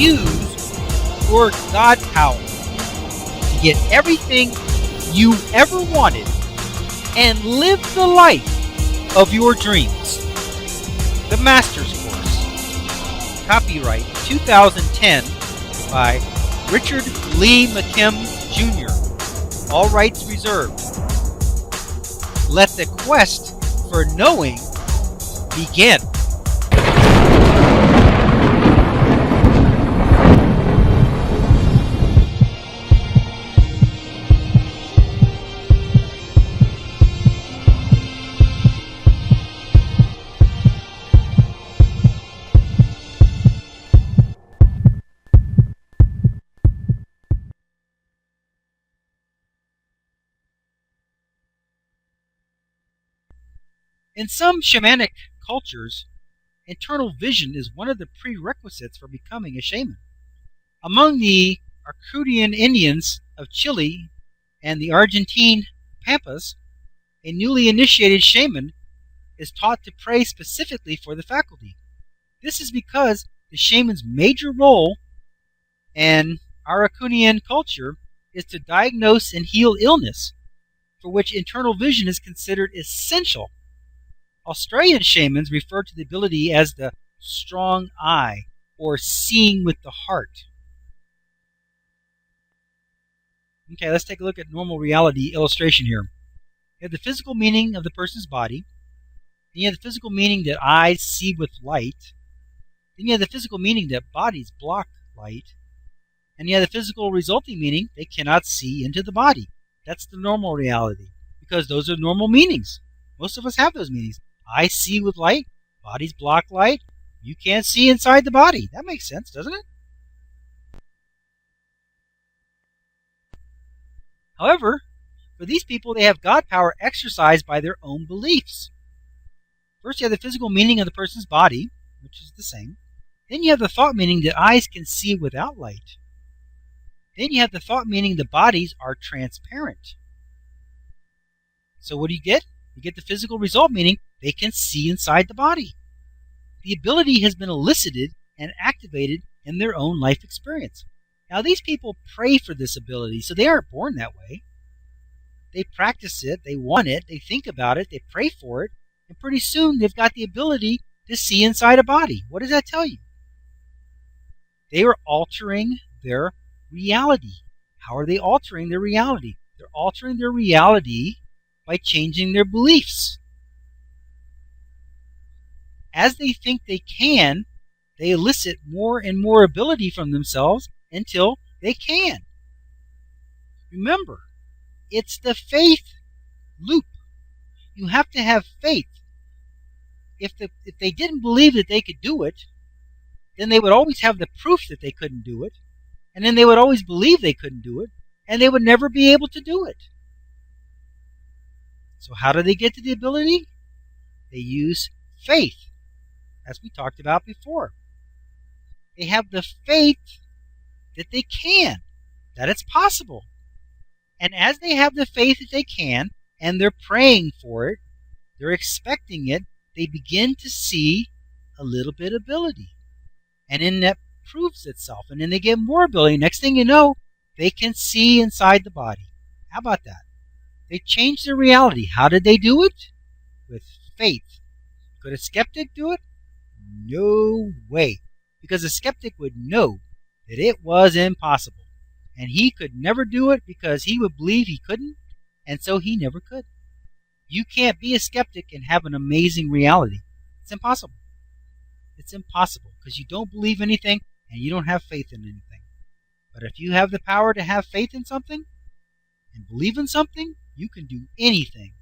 use your God power to get everything you ever wanted and live the life of your dreams. The Master's Course. Copyright 2010 by Richard Lee McKim Jr. All rights reserved. Let the quest for knowing begin. In some shamanic cultures, internal vision is one of the prerequisites for becoming a shaman. Among the Arcudian Indians of Chile and the Argentine Pampas, a newly initiated shaman is taught to pray specifically for the faculty. This is because the shaman's major role in Araucanian culture is to diagnose and heal illness, for which internal vision is considered essential. Australian shamans refer to the ability as the strong eye, or seeing with the heart. Okay, let's take a look at normal reality illustration here. You have the physical meaning of the person's body. Then you have the physical meaning that eyes see with light. Then you have the physical meaning that bodies block light. And you have the physical resulting meaning they cannot see into the body. That's the normal reality, because those are normal meanings. Most of us have those meanings. Eyes see with light, bodies block light. You can't see inside the body. That makes sense, doesn't it? However, for these people, they have God power exercised by their own beliefs. First, you have the physical meaning of the person's body, which is the same. Then you have the thought meaning that eyes can see without light. Then you have the thought meaning the bodies are transparent. So what do you get? You get the physical result meaning they can see inside the body. The ability has been elicited and activated in their own life experience. Now, these people pray for this ability, so they aren't born that way. They practice it, they want it, they think about it, they pray for it, and pretty soon they've got the ability to see inside a body. What does that tell you? They are altering their reality. How are they altering their reality? They're altering their reality by changing their beliefs. As they think they can, they elicit more and more ability from themselves until they can. Remember, it's the faith loop. You have to have faith. If they didn't believe that they could do it, then they would always have the proof that they couldn't do it, and then they would always believe they couldn't do it, and they would never be able to do it. So how do they get to the ability? They use faith, as we talked about before. They have the faith that they can, that it's possible. And as they have the faith that they can, and they're praying for it, they're expecting it, they begin to see a little bit of ability. And then that proves itself. And then they get more ability. Next thing you know, they can see inside the body. How about that? They changed their reality. How did they do it? With faith. Could a skeptic do it? No way. Because a skeptic would know that it was impossible. And he could never do it because he would believe he couldn't, and so he never could. You can't be a skeptic and have an amazing reality. It's impossible. It's impossible because you don't believe anything and you don't have faith in anything. But if you have the power to have faith in something and believe in something, you can do anything.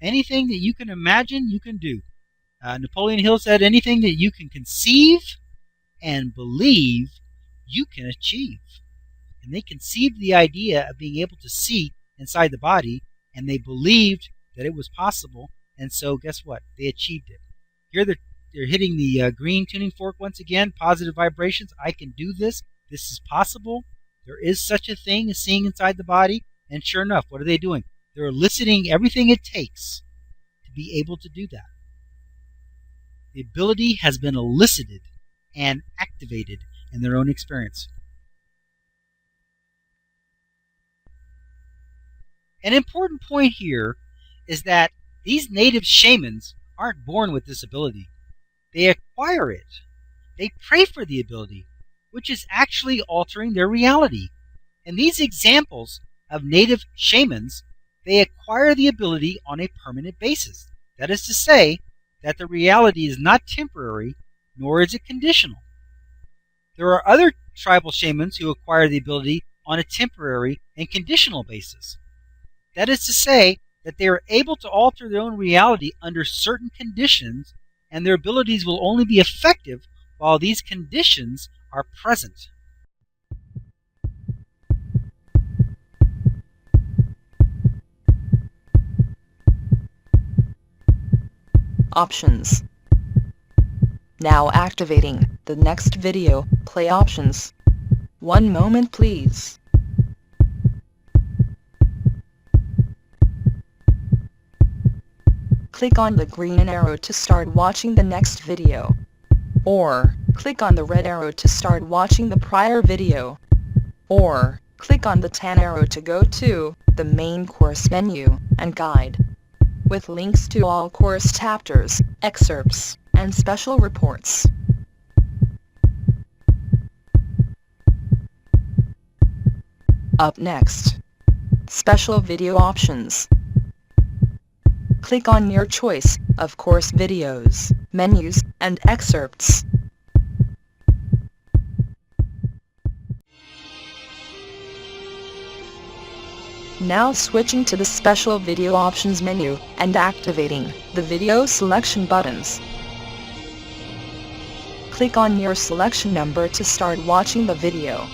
Anything that you can imagine, you can do. Napoleon Hill said anything that you can conceive and believe, you can achieve. And they conceived the idea of being able to see inside the body, and they believed that it was possible, and so guess what? They achieved it. Here they're hitting the green tuning fork once again, positive vibrations. I can do this. This is possible. There is such a thing as seeing inside the body, and sure enough, what are they doing? They're eliciting everything it takes to be able to do that. The ability has been elicited and activated. in their own experience. An important point here is that these native shamans aren't born with this ability. They acquire it. They pray for the ability, which is actually altering their reality. In these examples of native shamans, they acquire the ability on a permanent basis. That is to say, that the reality is not temporary, nor is it conditional. There are other tribal shamans who acquire the ability on a temporary and conditional basis. That is to say, that they are able to alter their own reality under certain conditions, and their abilities will only be effective while these conditions are present. Options. Now activating the next video, play options. One moment please. Click on the green arrow to start watching the next video. Or, click on the red arrow to start watching the prior video. Or, click on the tan arrow to go to the main course menu and guide, with links to all course chapters, excerpts, and special reports. Up next, special video options. Click on your choice of course videos, menus, and excerpts. Now switching to the special video options menu and activating the video selection buttons. Click on your selection number to start watching the video.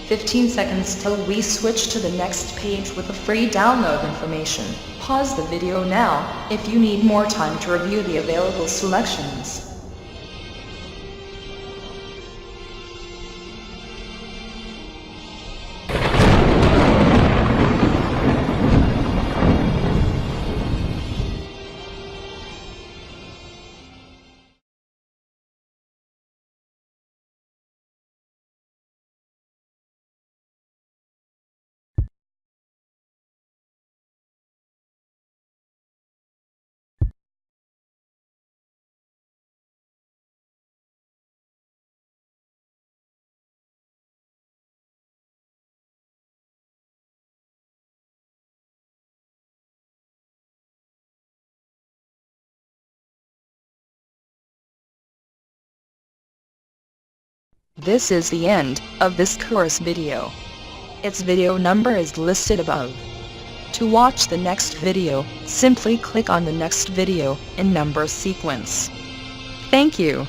"15 seconds till we switch to the next page with the free download information. Pause the video now if you need more time to review the available selections." This is the end of this course video. Its video number is listed above. To watch the next video, simply click on the next video in number sequence. Thank you.